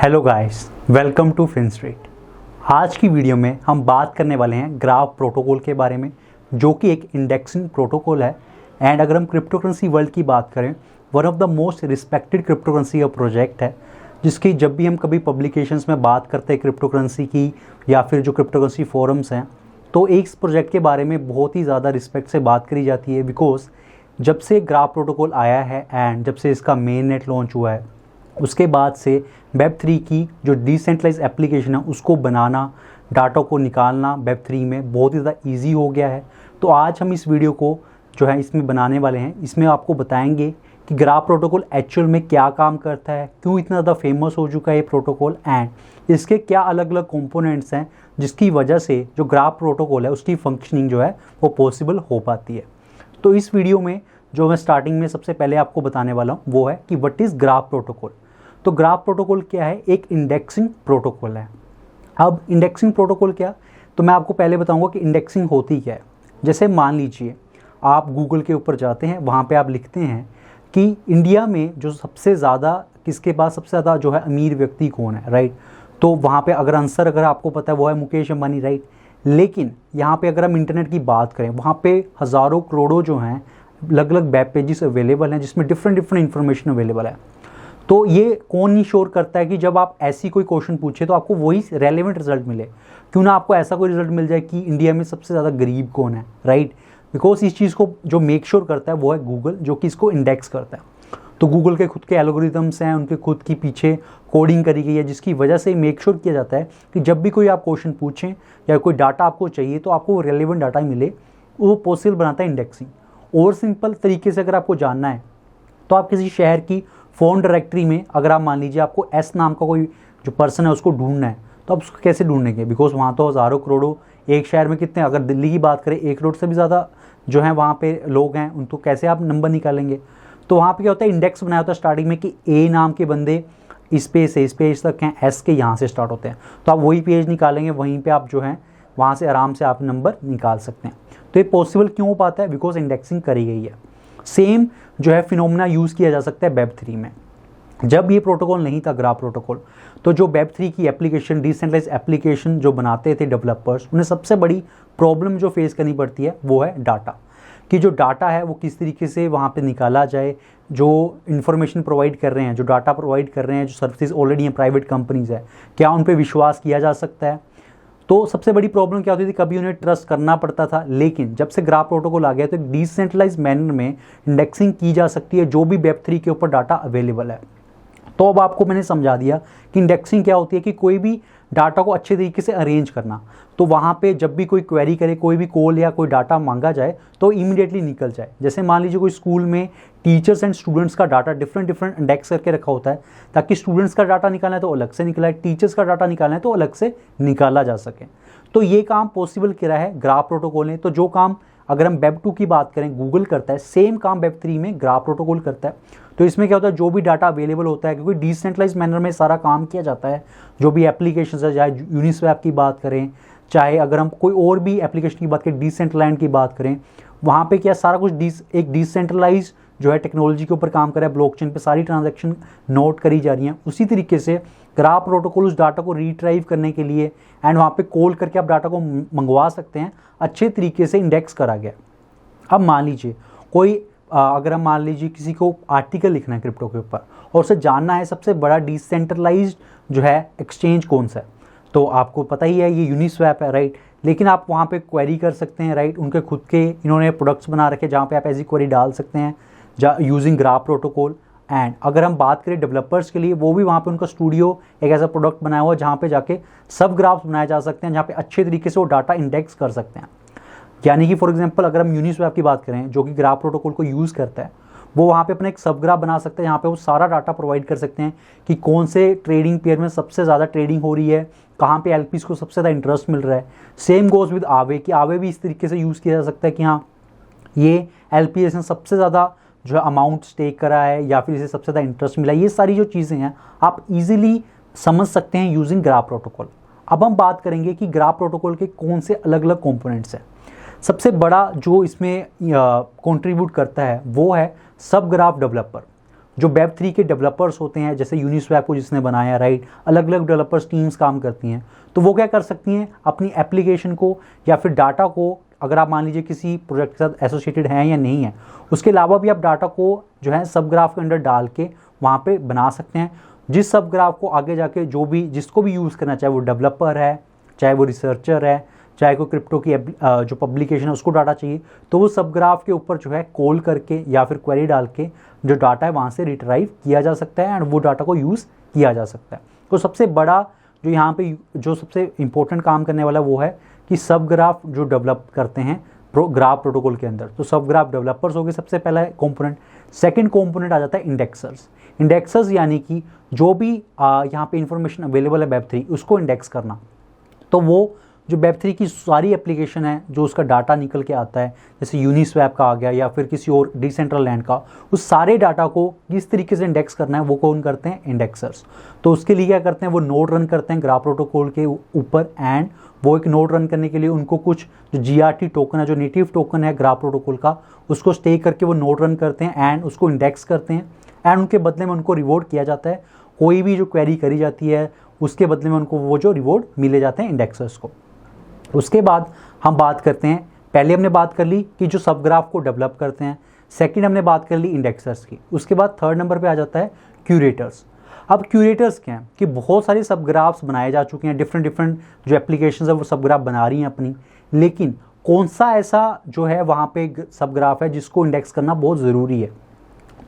Hello guys, welcome to Finstreet. आज की video में हम बात करने वाले हैं ग्राफ प्रोटोकॉल के बारे में, जो कि एक इंडेक्सिंग प्रोटोकॉल है। एंड अगर हम क्रिप्टो करेंसी वर्ल्ड की बात करें, one of the most respected crypto currency का प्रोजेक्ट है, जिसकी जब भी हम कभी पब्लिकेशंस में बात करते हैं क्रिप्टो करेंसी की या फिर जो क्रिप्टो करेंसी फोरम्स हैं, तो इस प्रोजेक्ट के बारे में बहुत ही ज़्यादा रिस्पेक्ट से बात करी जाती है। बिकॉज जब से ग्राफ प्रोटोकॉल आया है एंड जब से इसका मेन नेट लॉन्च हुआ है, उसके बाद से वेब3 की जो डिसेंट्रलाइज एप्लीकेशन है उसको बनाना, डाटा को निकालना वेब3 में बहुत ही ज़्यादा ईजी हो गया है। तो आज हम इस वीडियो को जो है इसमें बनाने वाले हैं। इसमें आपको बताएंगे कि ग्राफ प्रोटोकॉल एक्चुअल में क्या काम करता है, क्यों इतना ज़्यादा फेमस हो चुका है ये प्रोटोकॉल, एंड इसके क्या अलग अलग कंपोनेंट्स हैं जिसकी वजह से जो ग्राफ प्रोटोकॉल है उसकी फंक्शनिंग जो है वो पॉसिबल हो पाती है। तो इस वीडियो में जो मैं स्टार्टिंग में सबसे पहले आपको बताने वाला हूँ वो है कि व्हाट इज़ ग्राफ प्रोटोकॉल। तो ग्राफ प्रोटोकॉल क्या है? एक इंडेक्सिंग प्रोटोकॉल है। अब इंडेक्सिंग प्रोटोकॉल क्या, तो मैं आपको पहले बताऊंगा कि इंडेक्सिंग होती क्या है। जैसे मान लीजिए आप गूगल के ऊपर जाते हैं, वहाँ पे आप लिखते हैं कि इंडिया में जो सबसे ज़्यादा, किसके पास सबसे ज़्यादा जो है अमीर व्यक्ति कौन है, राइट। तो वहाँ पे अगर आंसर अगर आपको पता है वो है मुकेश अंबानी, राइट। लेकिन यहाँ पे अगर हम इंटरनेट की बात करें, वहाँ पे हज़ारों करोड़ों जो हैं अलग अलग वेब पेजेस अवेलेबल हैं जिसमें डिफरेंट इन्फॉर्मेशन अवेलेबल है। तो ये कौन इंश्योर करता है कि जब आप ऐसी कोई क्वेश्चन पूछे तो आपको वही रेलेवेंट रिजल्ट मिले? क्यों ना आपको ऐसा कोई रिजल्ट मिल जाए कि इंडिया में सबसे ज़्यादा गरीब कौन है, राइट। बिकॉज इस चीज़ को जो मेक श्योर करता है वो है गूगल, जो कि इसको इंडेक्स करता है। तो गूगल के खुद के एल्गोरिदम्स हैं, उनके खुद की पीछे कोडिंग करी गई है, जिसकी वजह से मेक श्योर किया जाता है कि जब भी कोई आप क्वेश्चन पूछें या कोई डाटा आपको चाहिए तो आपको रेलेवेंट डाटा मिले। वो पॉसिबल बनाता है इंडेक्सिंग। और सिंपल तरीके से अगर आपको जानना है तो आप किसी शहर की फ़ोन डायरेक्टरी में अगर आप मान लीजिए आपको एस नाम का कोई जो पर्सन है उसको ढूंढना है, तो आप उसको कैसे ढूंढेंगे? बिकॉज वहाँ तो हज़ारों करोड़ों, एक शहर में कितने, अगर दिल्ली की बात करें 1 करोड़ से भी ज़्यादा जो है वहाँ पे लोग हैं, उनको कैसे आप नंबर निकालेंगे? तो वहाँ पे क्या होता है, इंडेक्स बनाया होता है स्टार्टिंग में कि ए नाम के बंदे इस पेज से इस पेज तक हैं, एस के यहाँ से स्टार्ट होते हैं। तो आप वही पेज निकालेंगे, वहीं पर आप जो है वहाँ से आराम से आप नंबर निकाल सकते हैं। तो ये पॉसिबल क्यों हो पाता है? बिकॉज इंडेक्सिंग करी गई है। सेम जो है फिनोमेना यूज़ किया जा सकता है वेब3 में। जब ये प्रोटोकॉल नहीं था ग्राफ प्रोटोकॉल, तो जो वेब3 की एप्लीकेशन, डिसेंट्रलाइज एप्लीकेशन जो बनाते थे डेवलपर्स, उन्हें सबसे बड़ी प्रॉब्लम जो फेस करनी पड़ती है वो है डाटा, कि जो डाटा है वो किस तरीके से वहाँ पे निकाला जाए। जो इन्फॉर्मेशन प्रोवाइड कर रहे हैं, जो डाटा प्रोवाइड कर रहे हैं, जो सर्विसेज ऑलरेडी हैं, प्राइवेट कंपनीज़ है, क्या उन पर विश्वास किया जा सकता है? तो सबसे बड़ी प्रॉब्लम क्या होती थी, कभी उन्हें ट्रस्ट करना पड़ता था। लेकिन जब से ग्राफ प्रोटोकॉल आ गया तो एक डिसेंट्रलाइज मैनर में इंडेक्सिंग की जा सकती है जो भी वेब3 के ऊपर डाटा अवेलेबल है। तो अब आपको मैंने समझा दिया कि इंडेक्सिंग क्या होती है, कि कोई भी डाटा को अच्छे तरीके से अरेंज करना। तो वहाँ पे जब भी कोई क्वेरी करे, कोई भी कॉल या कोई डाटा मांगा जाए तो इमीडिएटली निकल जाए। जैसे मान लीजिए कोई स्कूल में टीचर्स एंड स्टूडेंट्स का डाटा डिफरेंट इंडेक्स करके रखा होता है, ताकि स्टूडेंट्स का डाटा निकालना है तो अलग से निकला है, टीचर्स का डाटा निकालना है तो अलग से निकाला जा सके। तो ये काम पॉसिबल किया है ग्राफ प्रोटोकॉल ने। तो जो काम अगर हम वेब2 की बात करें गूगल करता है, सेम काम वेब3 में ग्राफ प्रोटोकॉल करता है। तो इसमें क्या होता है, जो भी डाटा अवेलेबल होता है, क्योंकि डिसेंट्रलाइज मैनर में सारा काम किया जाता है, जो भी एप्लीकेशन है, चाहे यूनिस्वैप की बात करें, चाहे अगर हम कोई और भी एप्लीकेशन की बात करें, डिसेंट्रलैंड की बात करें, वहाँ पे क्या सारा कुछ एक डिसेंट्रलाइज जो है टेक्नोलॉजी के ऊपर काम कर रहा है, ब्लॉकचेन पे सारी ट्रांजैक्शन नोट करी जा रही हैं। उसी तरीके से ग्राफ प्रोटोकॉल उस डाटा को रिट्राइव करने के लिए एंड वहाँ पे कॉल करके आप डाटा को मंगवा सकते हैं, अच्छे तरीके से इंडेक्स करा गया। अब मान लीजिए कोई अगर हम मान लीजिए किसी को आर्टिकल लिखना है क्रिप्टो के ऊपर और उसे जानना है सबसे बड़ा डिसेंट्रलाइज्ड जो है एक्सचेंज कौन सा है, तो आपको पता ही है ये यूनिस्वैप है, राइट। लेकिन आप वहाँ पे क्वेरी कर सकते हैं, राइट। उनके खुद के इन्होंने प्रोडक्ट्स बना रखे जहाँ पे आप ऐसी क्वेरी डाल सकते हैं यूजिंग ग्राफ प्रोटोकॉल। एंड अगर हम बात करें डेवलपर्स के लिए, वो भी वहाँ पे उनका स्टूडियो एक ऐसा प्रोडक्ट बनाया हुआ है जहाँ पे जाके सब ग्राफ्स बनाए जा सकते हैं, जहाँ पे अच्छे तरीके से वो डाटा इंडेक्स कर सकते हैं। यानी कि फॉर एग्जांपल अगर हम यूनिस्वैप की बात करें जो कि ग्राफ प्रोटोकॉल को यूज़ करता है, वो वहाँ पे अपना एक सब ग्राफ बना सकते हैं जहाँ पे वो सारा डाटा प्रोवाइड कर सकते हैं कि कौन से ट्रेडिंग पेयर में सबसे ज़्यादा ट्रेडिंग हो रही है, कहाँ पे एलपीज को सबसे ज़्यादा इंटरेस्ट मिल रहा है। सेम गोज़ विद आवे, कि आवे भी इस तरीके से यूज़ किया जा सकता है कि हाँ ये एलपीएस ने सबसे ज़्यादा जो है अमाउंट स्टेक करा है या फिर इसे सबसे ज़्यादा इंटरेस्ट मिला है। ये सारी जो चीज़ें हैं आप इजीली समझ सकते हैं यूजिंग ग्राफ प्रोटोकॉल। अब हम बात करेंगे कि ग्राफ प्रोटोकॉल के कौन से अलग अलग कंपोनेंट्स हैं। सबसे बड़ा जो इसमें कंट्रीब्यूट करता है वो है सब ग्राफ डेवलपर, जो वेब3 के डेवलपर्स होते हैं, जैसे यूनिस्वैप को जिसने बनाया, राइट, अलग अलग डेवलपर्स टीम्स काम करती हैं, तो वो क्या कर सकती हैं, अपनी एप्लीकेशन को या फिर डाटा को, अगर आप मान लीजिए किसी प्रोजेक्ट के साथ एसोसिएटेड हैं या नहीं है, उसके अलावा भी आप डाटा को जो है सब ग्राफ के अंदर डाल के वहाँ पे बना सकते हैं, जिस सब ग्राफ को आगे जाके जो भी जिसको भी यूज़ करना, चाहे वो डेवलपर है, चाहे वो रिसर्चर है, चाहे कोई क्रिप्टो की जो पब्लिकेशन है उसको डाटा चाहिए, तो वो सब ग्राफ के ऊपर जो है कॉल करके या फिर क्वेरी डाल के जो डाटा है वहाँ से रिट्राइव किया जा सकता है एंड वो डाटा को यूज़ किया जा सकता है। तो सबसे बड़ा जो यहाँ पे जो सबसे इम्पोर्टेंट काम करने वाला वो है कि सब ग्राफ जो डेवलप करते हैं ग्राफ प्रोटोकॉल के अंदर, तो सब ग्राफ डेवलपर्स हो गए सबसे पहला कंपोनेंट। सेकंड कंपोनेंट आ जाता है इंडेक्सर्स। इंडेक्सर्स यानी कि जो भी यहाँ पे इंफॉर्मेशन अवेलेबल है वेब3 उसको इंडेक्स करना। तो वो जो वेब3 की सारी एप्लीकेशन है, जो उसका डाटा निकल के आता है, जैसे यूनिस्वैप का आ गया या फिर किसी और डिसेंट्रल लैंड का, उस सारे डाटा को किस तरीके से इंडेक्स करना है वो कौन करते हैं, इंडेक्सर्स। तो उसके लिए क्या करते हैं, वो नोड रन करते हैं ग्राफ प्रोटोकॉल के ऊपर, एंड वो एक नोड रन करने के लिए उनको कुछ जो GRT टोकन है, जो नेटिव टोकन है ग्राफ प्रोटोकॉल का, उसको स्टे करके वो नोड रन करते हैं एंड उसको इंडेक्स करते हैं एंड उनके बदले में उनको रिवॉर्ड किया जाता है। कोई भी जो क्वेरी करी जाती है उसके बदले में उनको वो जो रिवॉर्ड मिले जाते हैं इंडेक्सर्स को। उसके बाद हम बात करते हैं, पहले हमने बात कर ली कि जो सब ग्राफ को डेवलप करते हैं, सेकंड हमने बात कर ली इंडेक्सर्स की। उसके बाद थर्ड नंबर पे आ जाता है क्यूरेटर्स। अब क्यूरेटर्स क्या हैं कि बहुत सारे सब ग्राफ्स बनाए जा चुके हैं, डिफरेंट जो एप्लीकेशंस है वो सब ग्राफ बना रही हैं अपनी, लेकिन कौन सा ऐसा जो है वहाँ पे सब ग्राफ है जिसको इंडेक्स करना बहुत ज़रूरी है,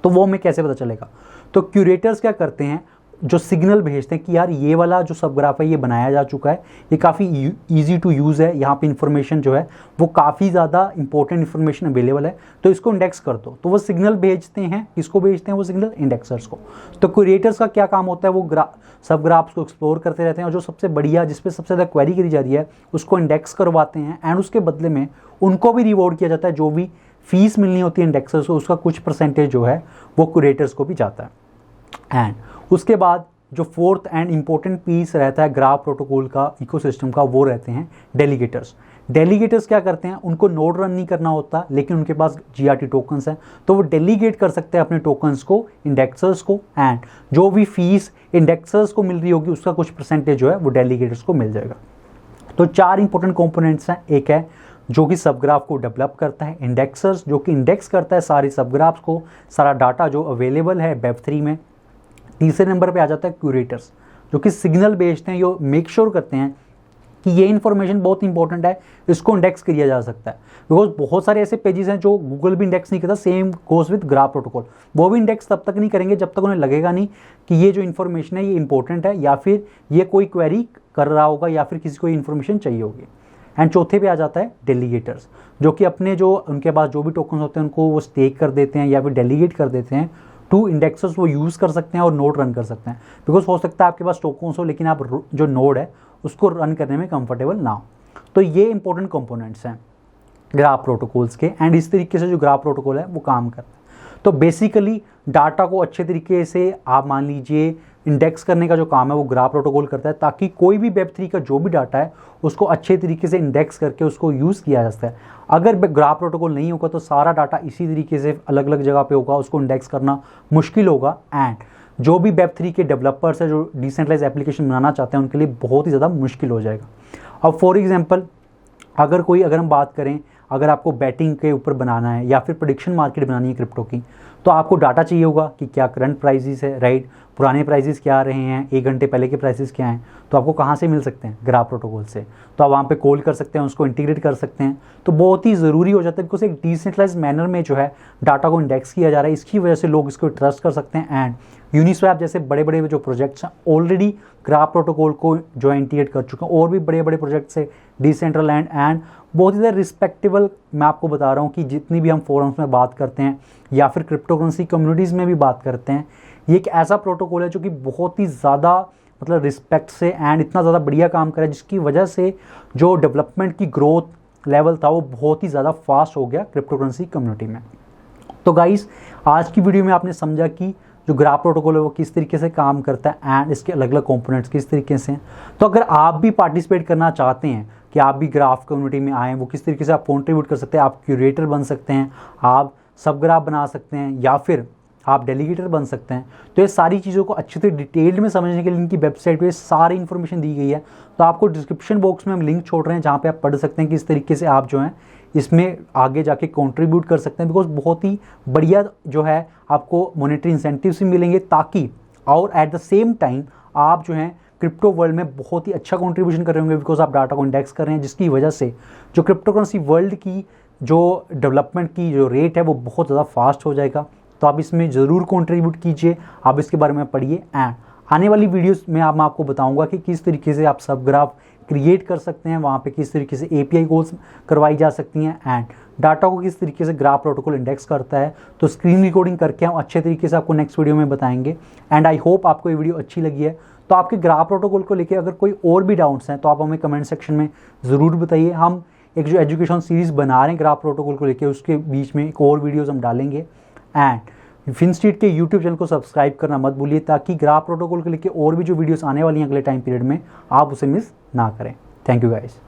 तो वो हमें कैसे पता चलेगा। तो क्यूरेटर्स क्या करते हैं, जो सिग्नल भेजते हैं कि यार ये वाला जो सब ग्राफ है ये बनाया जा चुका है, ये काफ़ी ईजी टू यूज़ है, यहाँ पे इन्फॉर्मेशन जो है वो काफ़ी ज़्यादा इंपॉर्टेंट इन्फॉर्मेशन अवेलेबल है, तो इसको इंडेक्स कर दो। तो वो सिग्नल भेजते हैं, किसको भेजते हैं, वो सिग्नल इंडेक्सर्स को। तो क्यूरेटर्स का क्या काम होता है, वो सब ग्राफ्स को एक्सप्लोर करते रहते हैं और जो सबसे बढ़िया, जिसपे सबसे ज़्यादा क्वेरी करी जा रही है उसको इंडेक्स करवाते हैं एंड उसके बदले में उनको भी रिवॉर्ड किया जाता है। जो भी फीस मिलनी होती है इंडेक्सर्स को, उसका कुछ परसेंटेज जो है वो क्यूरेटर्स को भी जाता है। एंड उसके बाद जो फोर्थ एंड इम्पोर्टेंट पीस रहता है ग्राफ प्रोटोकॉल का, इकोसिस्टम का, वो रहते हैं डेलीगेटर्स। डेलीगेटर्स क्या करते हैं, उनको नोड रन नहीं करना होता लेकिन उनके पास GRT टोकन्स हैं, तो वो डेलीगेट कर सकते हैं अपने टोकन्स को इंडेक्सर्स को, एंड जो भी फीस इंडेक्सर्स को मिल रही होगी उसका कुछ परसेंटेज जो है वो डेलीगेटर्स को मिल जाएगा। तो चार इंपॉर्टेंट कंपोनेंट्स हैं। एक है जो कि सब ग्राफ को डेवलप करता है, इंडेक्सर्स जो कि इंडेक्स करता है सारे सब ग्राफ्स को, सारा डाटा जो अवेलेबल है वेब3 में। तीसरे नंबर पे आ जाता है क्यूरेटर्स, जो कि सिग्नल भेजते हैं, जो मेक श्योर करते हैं कि ये इन्फॉर्मेशन बहुत इंपॉर्टेंट है, इसको इंडेक्स किया जा सकता है। बिकॉज बहुत सारे ऐसे पेजेस हैं जो गूगल भी इंडेक्स नहीं करता, same goes with graph protocol. वो भी इंडेक्स तब तक नहीं करेंगे जब तक उन्हें लगेगा नहीं कि ये जो इन्फॉर्मेशन है ये इंपॉर्टेंट है, या फिर ये कोई क्वेरी कर रहा होगा या फिर किसी को इन्फॉर्मेशन चाहिए होगी। एंड चौथे पे आ जाता है डेलीगेटर्स, जो कि अपने जो उनके पास जो भी टोकन होते हैं उनको वो स्टेक कर देते हैं या फिर डेलीगेट कर देते हैं टू इंडेक्सर्स, वो यूज़ कर सकते हैं और नोड रन कर सकते हैं। बिकॉज हो सकता है आपके पास टोकन्स हो लेकिन आप जो नोड है उसको रन करने में कंफर्टेबल ना हो। तो ये इंपॉर्टेंट कंपोनेंट्स हैं ग्राफ प्रोटोकॉल्स के, एंड इस तरीके से जो ग्राफ प्रोटोकॉल है वो काम करता है। तो बेसिकली डाटा को अच्छे तरीके से आप मान लीजिए इंडेक्स करने का जो काम है वो ग्राफ प्रोटोकॉल करता है, ताकि कोई भी वेब3 का जो भी डाटा है उसको अच्छे तरीके से इंडेक्स करके उसको यूज़ किया जा सकता है। अगर ग्राफ प्रोटोकॉल नहीं होगा तो सारा डाटा इसी तरीके से अलग अलग जगह पे होगा, उसको इंडेक्स करना मुश्किल होगा, एंड जो भी वेब3 के डेवलपर्स है जो डिसेंट्रलाइज एप्लीकेशन बनाना चाहते हैं उनके लिए बहुत ही ज़्यादा मुश्किल हो जाएगा। अब फॉर एग्जांपल अगर हम बात करें, अगर आपको बैटिंग के ऊपर बनाना है या फिर प्रेडिक्शन मार्केट बनानी है क्रिप्टो की, तो आपको डाटा चाहिए होगा कि क्या करंट प्राइसेस है, राइट, पुराने प्राइसेस क्या आ रहे हैं, 1 घंटे पहले के प्राइसेस क्या हैं, तो आपको कहाँ से मिल सकते हैं, ग्राफ प्रोटोकॉल से। तो आप वहाँ पे कॉल कर सकते हैं, उसको इंटीग्रेट कर सकते हैं। तो बहुत ही ज़रूरी हो जाता है बिकॉज एक डिसेंट्रलाइज मैनर में जो है डाटा को इंडेक्स किया जा रहा है, इसकी वजह से लोग इसको ट्रस्ट कर सकते हैं। एंड यूनिस्वैप जैसे बड़े बड़े जो प्रोजेक्ट्स हैं ऑलरेडी ग्राफ प्रोटोकॉल को जो इंटीग्रेट कर चुके हैं, और भी बड़े बड़े प्रोजेक्ट्स है डिसेंट्रल एंड बहुत ही ज़्यादा रिस्पेक्टेबल। मैं आपको बता रहा हूँ कि जितनी भी हम फोरम्स में बात करते हैं या फिर क्रिप्टो करेंसी कम्युनिटीज़ में भी बात करते हैं, ये एक ऐसा प्रोटोकॉल है जो कि बहुत ही ज़्यादा मतलब रिस्पेक्ट से एंड इतना ज़्यादा बढ़िया काम करे, जिसकी वजह से जो डेवलपमेंट की ग्रोथ लेवल था वो बहुत ही ज़्यादा फास्ट हो गया क्रिप्टो करेंसी कम्युनिटी में। तो गाइस आज की वीडियो में आपने समझा कि जो ग्राफ प्रोटोकॉल है वो किस तरीके से काम करता है एंड इसके अलग अलग कंपोनेंट्स किस तरीके से हैं। तो अगर आप भी पार्टिसिपेट करना चाहते हैं कि आप भी ग्राफ कम्युनिटी में आएँ, वो किस तरीके से आप कंट्रीब्यूट कर सकते हैं, आप क्यूरेटर बन सकते हैं, आप सब ग्राफ बना सकते हैं, या फिर आप डेलीगेटर बन सकते हैं। तो ये सारी चीज़ों को अच्छे से डिटेल्ड में समझने के लिए इनकी वेबसाइट पे सारी इन्फॉर्मेशन दी गई है। तो आपको डिस्क्रिप्शन बॉक्स में हम लिंक छोड़ रहे हैं जहाँ पे आप पढ़ सकते हैं कि इस तरीके से आप जो हैं इसमें आगे जाके कंट्रीब्यूट कर सकते हैं, बिकॉज बहुत ही बढ़िया जो है आपको मॉनेटरी इंसेंटिव्स भी मिलेंगे, ताकि और एट द सेम टाइम आप जो हैं क्रिप्टो वर्ल्ड में बहुत ही अच्छा कंट्रीब्यूशन कर रहे होंगे, बिकॉज आप डाटा को इंडेक्स कर रहे हैं, जिसकी वजह से जो क्रिप्टो करेंसी वर्ल्ड की जो डेवलपमेंट की जो रेट है वो बहुत ज़्यादा फास्ट हो जाएगा। तो आप इसमें ज़रूर कंट्रीब्यूट कीजिए, आप इसके बारे में पढ़िए। एंड आने वाली वीडियोस में मैं आपको बताऊंगा कि किस तरीके से आप सब ग्राफ क्रिएट कर सकते हैं, वहाँ पे किस तरीके से API कॉल्स करवाई जा सकती हैं, एंड डाटा को किस तरीके से ग्राफ प्रोटोकॉल इंडेक्स करता है। तो स्क्रीन रिकॉर्डिंग करके हम अच्छे तरीके से आपको नेक्स्ट वीडियो में बताएंगे। एंड आई होप आपको ये वीडियो अच्छी लगी है। तो आपके ग्राफ प्रोटोकॉल को लेकर अगर कोई और भी डाउट्स हैं तो आप हमें कमेंट सेक्शन में ज़रूर बताइए। हम एक जो एजुकेशन सीरीज़ बना रहे हैं ग्राफ प्रोटोकॉल को लेकर, उसके बीच में एक और वीडियोज़ हम डालेंगे। एंड फिनस्ट्रीट के यूट्यूब चैनल को सब्सक्राइब करना मत भूलिए, ताकि ग्राफ प्रोटोकॉल के लेकर और भी जो वीडियोस आने वाली हैं अगले टाइम पीरियड में आप उसे मिस ना करें। Thank you guys.